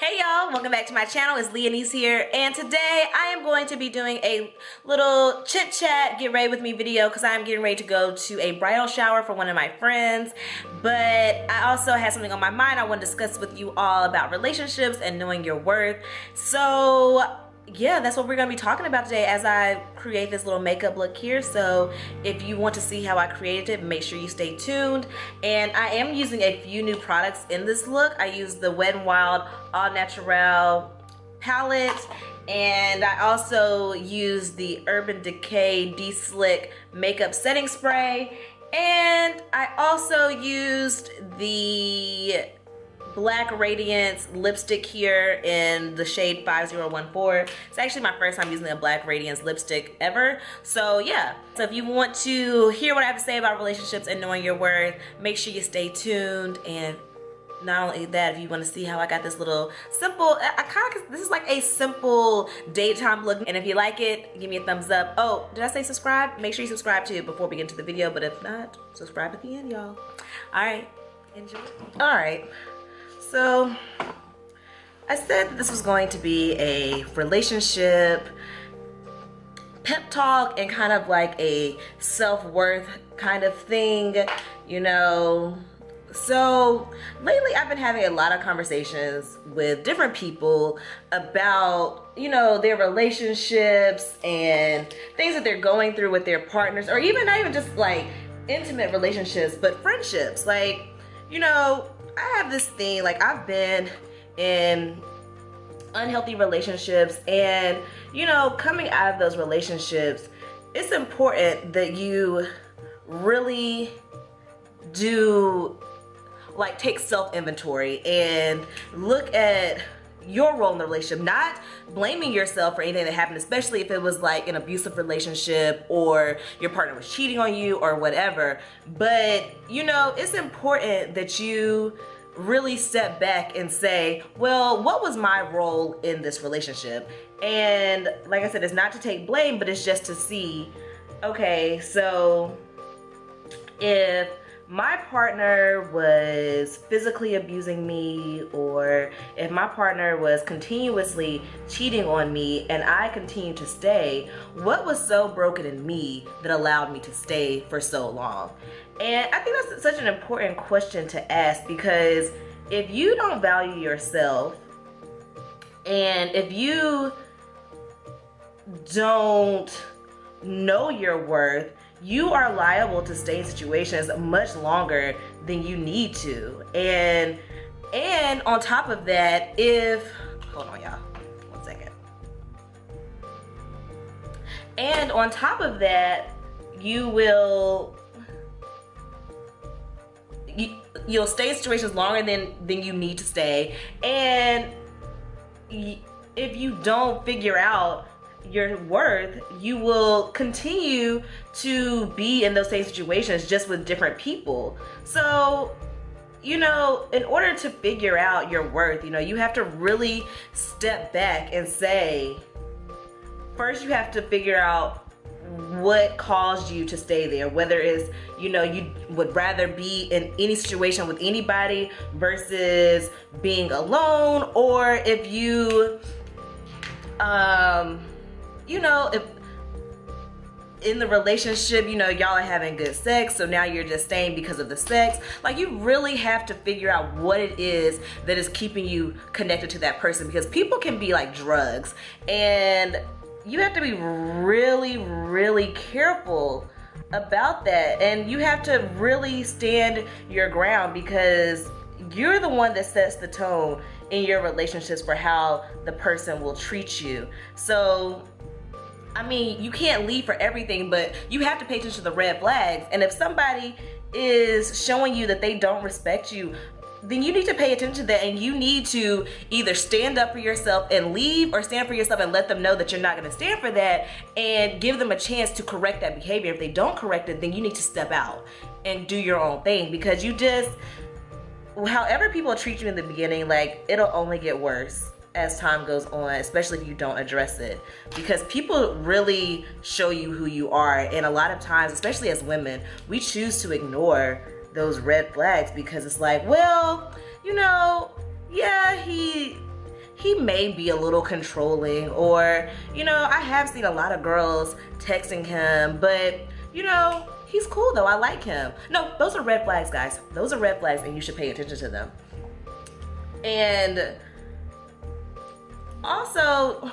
Hey y'all, welcome back to my channel. It's Leonise here, and today I am going to be doing a little chit chat, get ready with me video because I'm getting ready to go to a bridal shower for one of my friends. But I also had something on my mind I want to discuss with you all about relationships and knowing your worth. So yeah, that's what we're gonna be talking about today as I create this little makeup look here. So if you want to see how I created it, make sure you stay tuned. And I am using a few new products in this look. I used the Wet n Wild All Natural palette, and I also used the Urban Decay De-Slick makeup setting spray, and I also used the Black Radiance lipstick here in the shade 5014. It's actually my first time using a Black Radiance lipstick ever. So yeah, so if you want to hear what I have to say about relationships and knowing your worth, make sure you stay tuned. And not only that, if you want to see how I got this little simple, this is like a simple daytime look. And if you like it, give me a thumbs up. Oh, did I say subscribe? Make sure you subscribe too before we get into the video. But if not, subscribe at the end, y'all. All right, enjoy. All right. So I said that this was going to be a relationship pep talk and kind of like a self-worth kind of thing, you know. So lately I've been having a lot of conversations with different people about, you know, their relationships and things that they're going through with their partners, or even not even just like intimate relationships, but friendships. Like, you know, I have this thing, like I've been in unhealthy relationships, and you know, coming out of those relationships, it's important that you really do like take self-inventory and look at your role in the relationship, not blaming yourself for anything that happened, especially if it was like an abusive relationship or your partner was cheating on you or whatever. But you know, it's important that you really step back and say, well, what was my role in this relationship? And like I said, it's not to take blame, but it's just to see, okay, so if my partner was physically abusing me, or if my partner was continuously cheating on me and I continued to stay, what was so broken in me that allowed me to stay for so long? And I think that's such an important question to ask, because if you don't value yourself and if you don't know your worth, you are liable to stay in situations much longer than you need to. And on top of that, hold on y'all, 1 second. And on top of that, you'll stay in situations longer than you need to stay. And if you don't figure out your worth, you will continue to be in those same situations, just with different people. So, you know, in order to figure out your worth, you know, you have to really step back and say, first you have to figure out what caused you to stay there, whether it's, you know, you would rather be in any situation with anybody versus being alone, or if you you know, if in the relationship, you know, y'all are having good sex, so now you're just staying because of the sex. Like, you really have to figure out what it is that is keeping you connected to that person, because people can be like drugs, and you have to be really, really careful about that. And you have to really stand your ground, because you're the one that sets the tone in your relationships for how the person will treat you. So I mean, you can't leave for everything, but you have to pay attention to the red flags. And if somebody is showing you that they don't respect you, then you need to pay attention to that, and you need to either stand up for yourself and leave, or stand for yourself and let them know that you're not going to stand for that, and give them a chance to correct that behavior. If they don't correct it, then you need to step out and do your own thing, because you just, however people treat you in the beginning, like, it'll only get worse as time goes on, especially if you don't address it, because people really show you who you are. And a lot of times, especially as women, we choose to ignore those red flags because it's like, well, you know, yeah, he he may be a little controlling, or, you know, I have seen a lot of girls texting him, but, you know, he's cool though, I like him. No, those are red flags, guys. Those are red flags, and you should pay attention to them. And also,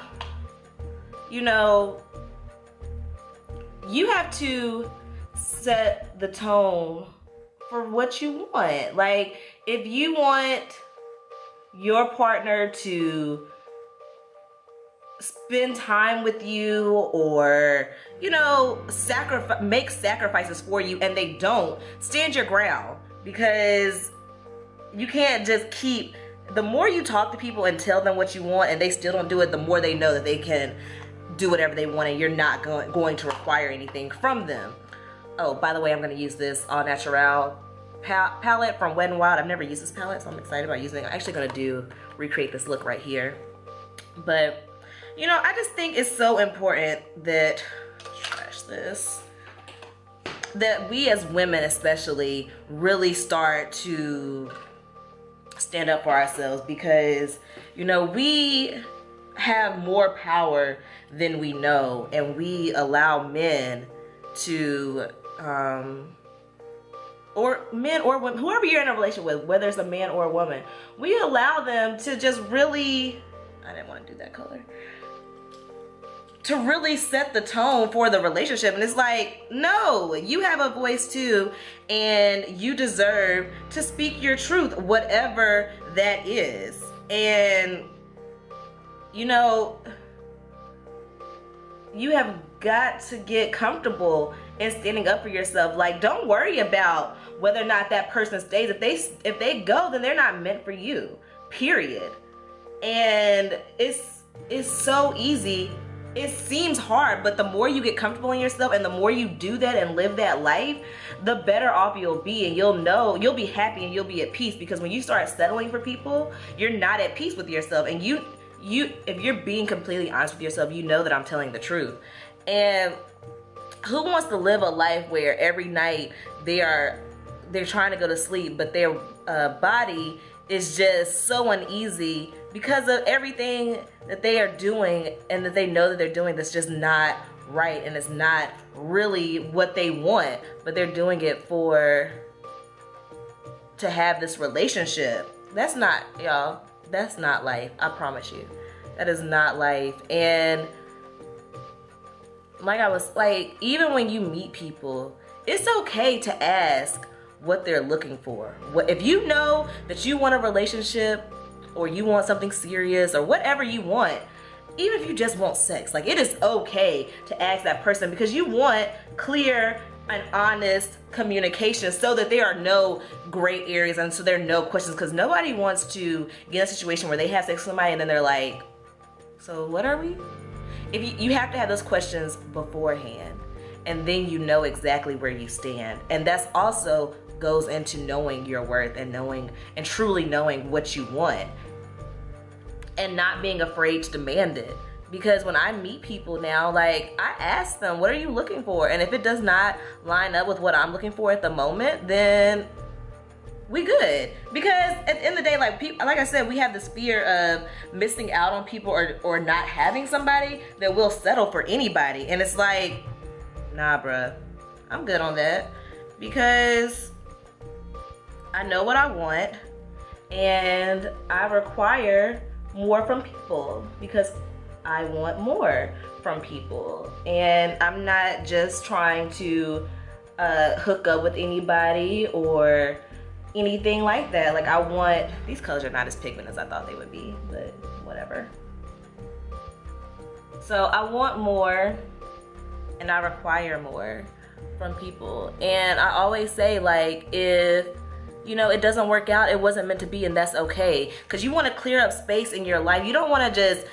you know, you have to set the tone for what you want. Like, if you want your partner to spend time with you, or, you know, make sacrifices for you, and they don't, stand your ground. Because you can't just keep, the more you talk to people and tell them what you want and they still don't do it, the more they know that they can do whatever they want and you're not going to require anything from them. Oh, by the way, I'm going to use this All Natural palette from Wet n Wild. I've never used this palette, so I'm excited about using it. I'm actually going to recreate this look right here. But, you know, I just think it's so important that, trash this, that we as women especially really start to stand up for ourselves, because, you know, we have more power than we know, and we allow men to or men or women, whoever you're in a relationship with, whether it's a man or a woman, we allow them to just really, I didn't want to do that color, to really set the tone for the relationship. And it's like, no, you have a voice too, and you deserve to speak your truth, whatever that is. And, you know, you have got to get comfortable in standing up for yourself. Like, don't worry about whether or not that person stays. If they go, then they're not meant for you, period. And it's so easy. It seems hard, but the more you get comfortable in yourself and the more you do that and live that life, the better off you'll be, and you'll be happy and you'll be at peace. Because when you start settling for people, you're not at peace with yourself. And if you're being completely honest with yourself, you know that I'm telling the truth. And who wants to live a life where every night they're trying to go to sleep, but their body is just so uneasy because of everything that they are doing, and that they know that they're doing that's just not right, and it's not really what they want, but they're doing it to have this relationship. That's not, y'all, that's not life. I promise you, that is not life. And like even when you meet people, it's okay to ask what they're looking for. If you know that you want a relationship, or you want something serious, or whatever you want, even if you just want sex, like, it is okay to ask that person, because you want clear and honest communication so that there are no gray areas and so there are no questions. Because nobody wants to get in a situation where they have sex with somebody and then they're like, so what are we? If you have to have those questions beforehand, and then you know exactly where you stand. And that's also goes into knowing your worth, and truly knowing what you want, and not being afraid to demand it. Because when I meet people now, like, I ask them, what are you looking for? And if it does not line up with what I'm looking for at the moment, then we good. Because at the end of the day, like I said, we have this fear of missing out on people, or not having somebody, that will settle for anybody. And it's like, nah, bruh, I'm good on that. Because I know what I want, and I require more from people because I want more from people. And I'm not just trying to hook up with anybody or anything like that. Like, I want, these colors are not as pigment as I thought they would be, but whatever. So I want more, and I require more from people. And I always say, like, if, you know, it doesn't work out, it wasn't meant to be, and that's okay. Because you want to clear up space in your life. You don't want to just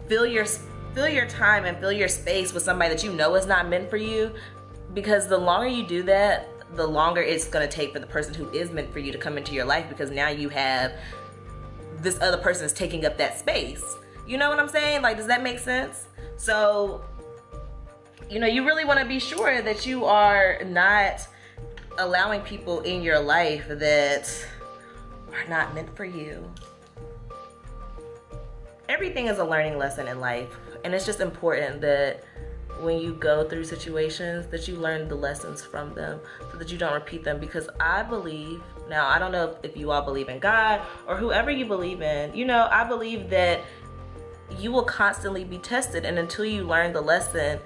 fill your time and fill your space with somebody that you know is not meant for you. Because the longer you do that, the longer it's going to take for the person who is meant for you to come into your life, because now you have this other person is taking up that space. You know what I'm saying? Like, does that make sense? So, you know, you really want to be sure that you are not allowing people in your life that are not meant for you. everything is a learning lesson in life, and it's just important that when you go through situations that you learn the lessons from them so that you don't repeat them. Because I believe, now I don't know if you all believe in God or whoever you believe in, you know, I believe that you will constantly be tested, and until you learn the lesson,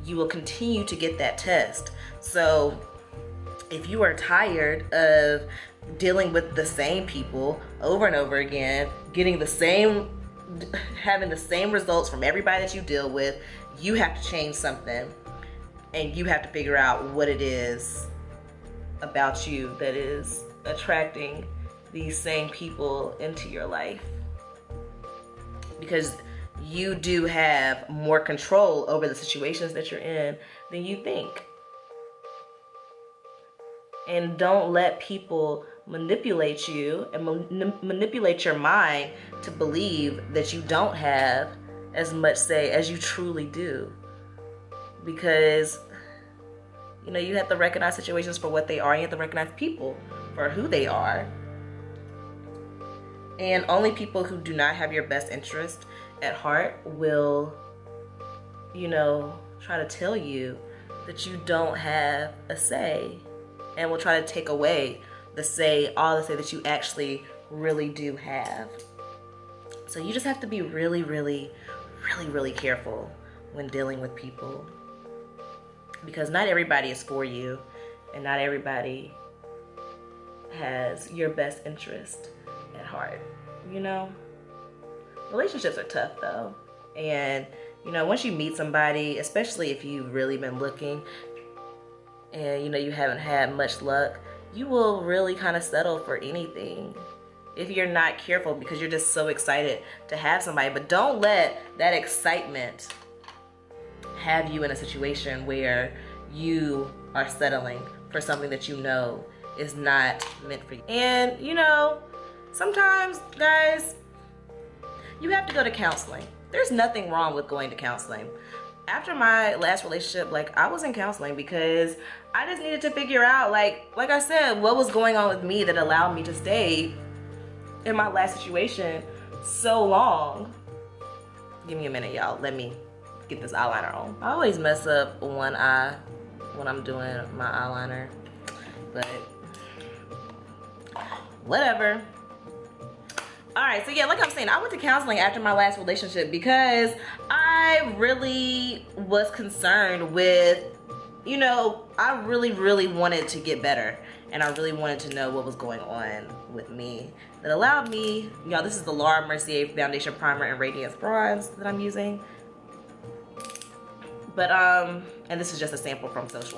you will continue to get that test. So if you are tired of dealing with the same people over and over again, having the same results from everybody that you deal with, you have to change something, and you have to figure out what it is about you that is attracting these same people into your life. Because you do have more control over the situations that you're in than you think. And don't let people manipulate you and manipulate your mind to believe that you don't have as much say as you truly do. Because, you know, you have to recognize situations for what they are. You have to recognize people for who they are. And only people who do not have your best interest at heart will, you know, try to tell you that you don't have a say, and will try to take away all the say that you actually really do have. So you just have to be really, really, really, really careful when dealing with people, because not everybody is for you, and not everybody has your best interest at heart, you know? Relationships are tough though. And, you know, once you meet somebody, especially if you've really been looking and, you know, you haven't had much luck, you will really kind of settle for anything if you're not careful, because you're just so excited to have somebody. But don't let that excitement have you in a situation where you are settling for something that you know is not meant for you. And, you know, sometimes, guys, you have to go to counseling. There's nothing wrong with going to counseling. After my last relationship, like, I was in counseling because I just needed to figure out, like I said, what was going on with me that allowed me to stay in my last situation so long. Give me a minute, y'all. Let me get this eyeliner on. I always mess up one eye when I'm doing my eyeliner, but whatever. All right, so yeah, like I'm saying, I went to counseling after my last relationship because I really was concerned with, you know, I really, really wanted to get better, and I really wanted to know what was going on with me that allowed me, y'all, this is the Laura Mercier Foundation Primer and Radiance Bronze that I'm using. But, and this is just a sample from Sesh,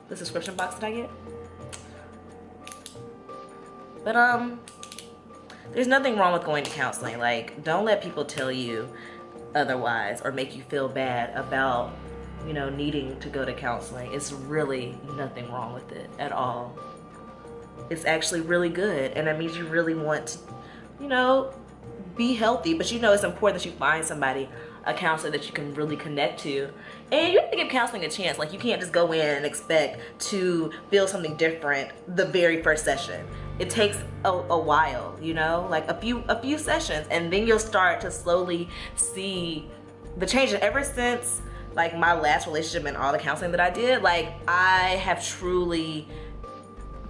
the subscription box that I get. But, there's nothing wrong with going to counseling. Like, don't let people tell you otherwise or make you feel bad about, you know, needing to go to counseling. It's really nothing wrong with it at all. It's actually really good, and that means you really want to, you know, be healthy. But you know, it's important that you find somebody, a counselor that you can really connect to. And you have to give counseling a chance. Like, you can't just go in and expect to feel something different the very first session. It takes a while, you know, like a few sessions, and then you'll start to slowly see the change. And ever since, like, my last relationship and all the counseling that I did, like, I have truly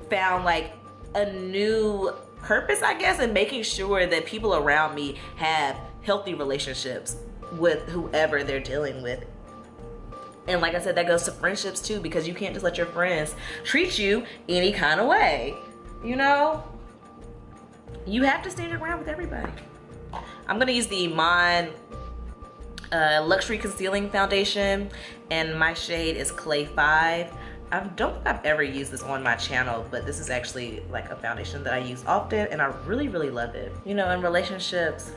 found, like, a new purpose, I guess, in making sure that people around me have healthy relationships with whoever they're dealing with. And like I said, that goes to friendships too, because you can't just let your friends treat you any kind of way, you know? You have to stand your ground with everybody. I'm gonna use the Iman Luxury Concealing Foundation, and my shade is Clay 5. I don't think I've ever used this on my channel, but this is actually like a foundation that I use often, and I really, really love it. You know, in relationships,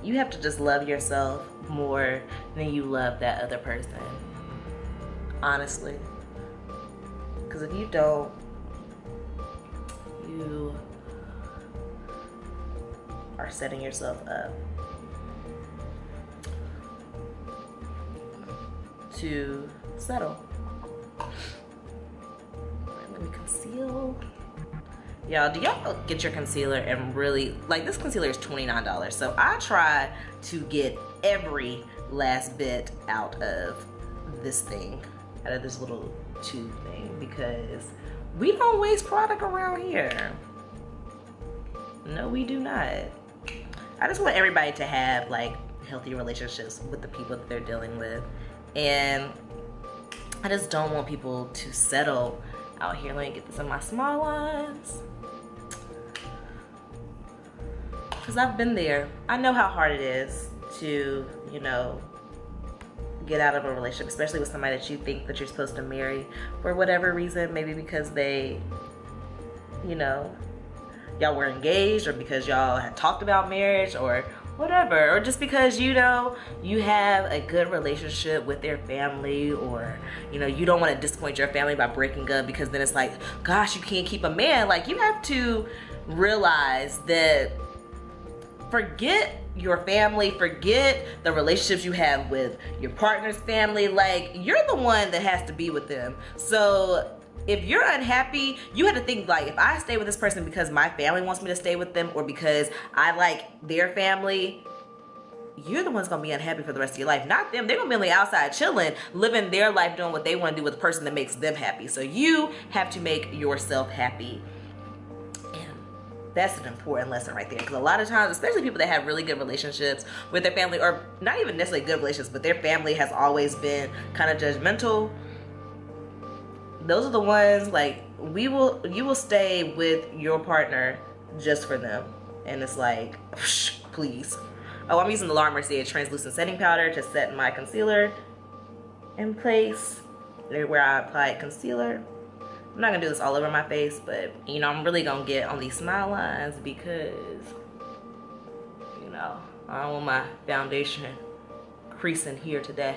you have to just love yourself more than you love that other person, honestly. Because if you don't, you are setting yourself up to settle. Let me conceal Y'all, do y'all get your concealer and really, like, this concealer is $29, so I try to get every last bit out of this thing, out of this little tube thing, because we don't waste product around here. No, we do not. I just want everybody to have, like, healthy relationships with the people that they're dealing with, and I just don't want people to settle out here. Let me get this in my small lines, because I've been there. I know how hard it is to, you know, get out of a relationship, especially with somebody that you think that you're supposed to marry for whatever reason. Maybe because they, you know, y'all were engaged, or because y'all had talked about marriage, or whatever, or just because, you know, you have a good relationship with their family, or, you know, you don't want to disappoint your family by breaking up, because then it's like, gosh, you can't keep a man. Like, you have to realize that forget your family, forget the relationships you have with your partner's family. Like, you're the one that has to be with them. So if you're unhappy, you have to think, like, if I stay with this person because my family wants me to stay with them, or because I like their family, you're the one's gonna be unhappy for the rest of your life, not them. They're gonna be on the outside chilling, living their life, doing what they want to do with the person that makes them happy. So you have to make yourself happy. That's an important lesson right there, because a lot of times, especially people that have really good relationships with their family, or not even necessarily good relationships, but their family has always been kind of judgmental, those are the ones, like, you will stay with your partner just for them. And it's like, please. Oh, I'm using the Laura Mercier translucent setting powder to set my concealer in place where I applied concealer. I'm not gonna do this all over my face, but, you know, I'm really gonna get on these smile lines, because, you know, I don't want my foundation creasing here today.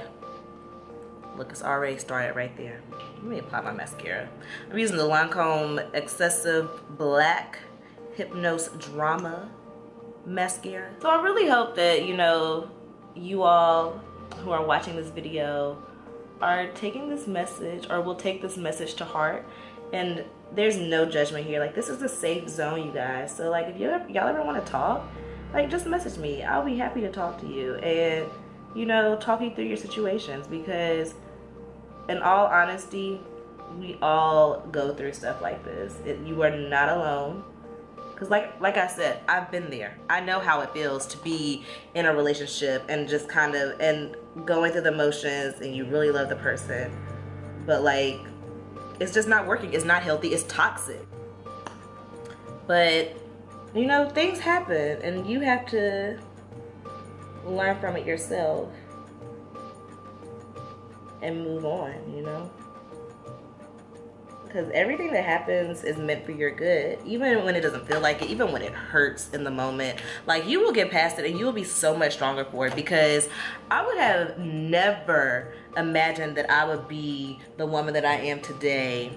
Look, it's already started right there. Let me apply my mascara. I'm using the Lancome Excessive Black Hypnose Drama mascara. So I really hope that, you know, you all who are watching this video are taking this message, or will take this message to heart. And there's no judgment here. Like, this is a safe zone, you guys. So, like, if y'all ever want to talk, like, just message me. I'll be happy to talk to you and, you know, talk you through your situations, because in all honesty, we all go through stuff like this. You are not alone. Because like I said, I've been there. I know how it feels to be in a relationship and just kind of, and going through the motions, and you really love the person, but, like, it's just not working. It's not healthy. It's toxic. But, you know, things happen, and you have to learn from it yourself and move on, you know? Because everything that happens is meant for your good, even when it doesn't feel like it, even when it hurts in the moment. Like, you will get past it, and you will be so much stronger for it, because I would have never imagined that I would be the woman that I am today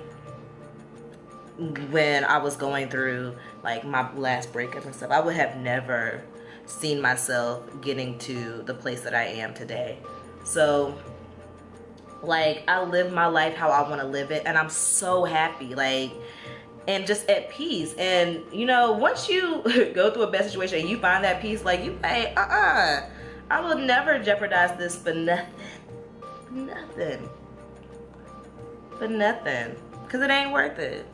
when I was going through, like, my last breakup and stuff. I would have never seen myself getting to the place that I am today. So, like, I live my life how I want to live it, and I'm so happy, like, and just at peace. And, you know, once you go through a bad situation and you find that peace, like, you say, I will never jeopardize this for nothing. Nothing. For nothing. Because it ain't worth it.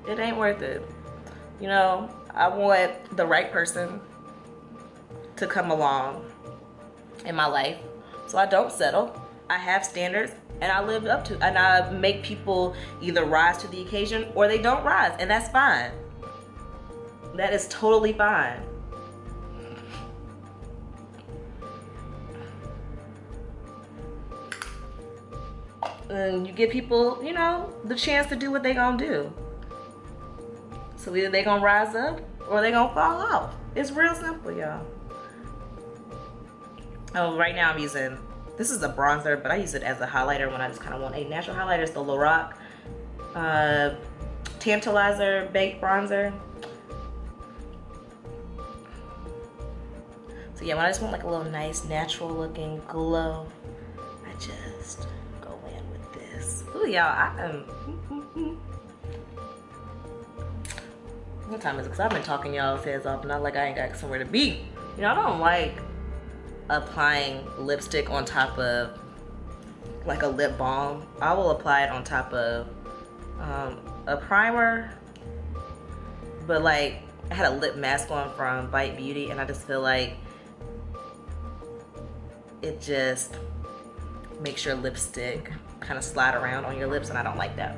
It ain't worth it. You know, I want the right person to come along in my life, so I don't settle. I have standards, and I live up to, and I make people either rise to the occasion or they don't rise, and that's fine. That is totally fine. And you give people, you know, the chance to do what they gonna do. So either they gonna rise up or they gonna fall off. It's real simple, y'all. Oh, right now I'm using, this is a bronzer, but I use it as a highlighter when I just kind of want a natural highlighter. It's the Lorac Tantalizer Baked Bronzer. So yeah, when I just want like a little nice natural looking glow, I just go in with this. Ooh, y'all, I am What time is it? Because I've been talking y'all's heads off, not like I ain't got somewhere to be. You know, I don't like applying lipstick on top of like a lip balm. I will apply it on top of a primer, but like I had a lip mask on from Bite Beauty, and I just feel like it just makes your lipstick kind of slide around on your lips, and I don't like that.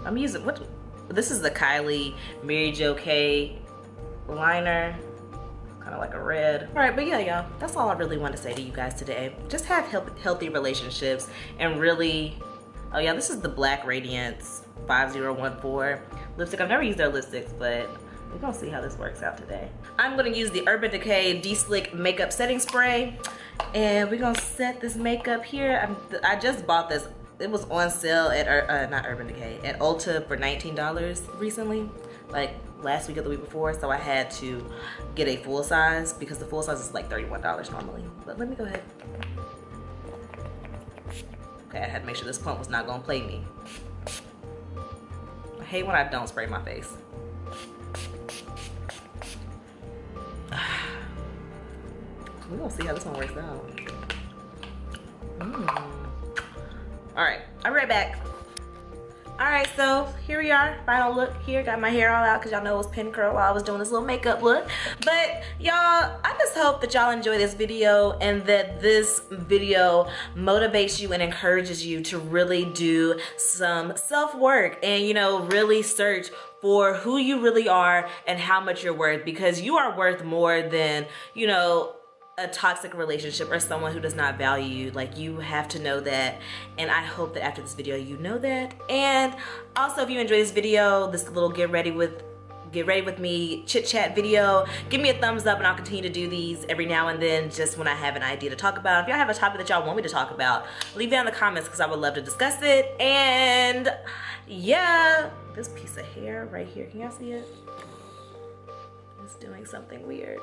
I'm using, this is the Kylie Mary Jo K liner, kind of like a red. All right, but yeah, y'all, that's all I really want to say to you guys today. Just have healthy relationships, and really, oh yeah, this is the Black Radiance 5014 lipstick. I've never used their lipsticks, but we're gonna see how this works out today. I'm gonna use the Urban Decay De-Slick Makeup Setting Spray, and we're gonna set this makeup here. I just bought this. It was on sale at, not Urban Decay, at Ulta for $19 recently, like last week or the week before, so I had to get a full size because the full size is like $31 normally. But let me go ahead. Okay, I had to make sure this pump was not gonna play me. I hate when I don't spray my face. We're gonna see how this one works out. All right, I'll be right back. All right, so here we are, final look here. Got my hair all out because y'all know it was pin curl while I was doing this little makeup look. But y'all, I just hope that y'all enjoy this video and that this video motivates you and encourages you to really do some self-work and, you know, really search for who you really are and how much you're worth, because you are worth more than, you know, a toxic relationship or someone who does not value you. Like, you have to know that, and I hope that after this video you know that. And also, if you enjoy this video, this little get ready with me chit chat video, give me a thumbs up, and I'll continue to do these every now and then just when I have an idea to talk about. If y'all have a topic that y'all want me to talk about, leave it in the comments because I would love to discuss it. And yeah, this piece of hair right here, can y'all see it? It's doing something weird.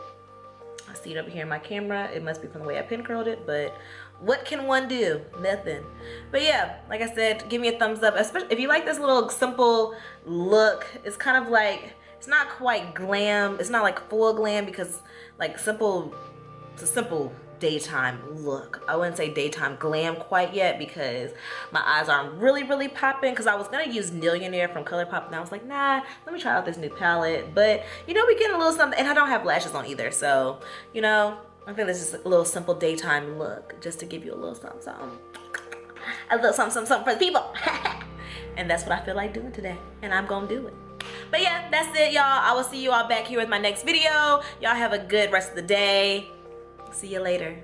I see it over here in my camera. It must be from the way I pin curled it, but what can one do? Nothing. But yeah, like I said, give me a thumbs up, especially if you like this little simple look. It's kind of like, it's not quite glam. It's not like full glam because like it's a simple daytime look. I wouldn't say daytime glam quite yet because my eyes aren't really popping, because I was gonna use Millionaire from ColourPop and I was like, nah, let me try out this new palette. But you know, we getting a little something, and I don't have lashes on either, so you know, I think this is a little simple daytime look just to give you a little something, a little something for the people. And that's what I feel like doing today, and I'm gonna do it. But yeah, that's it, y'all. I will see you all back here with my next video. Y'all have a good rest of the day. See you later.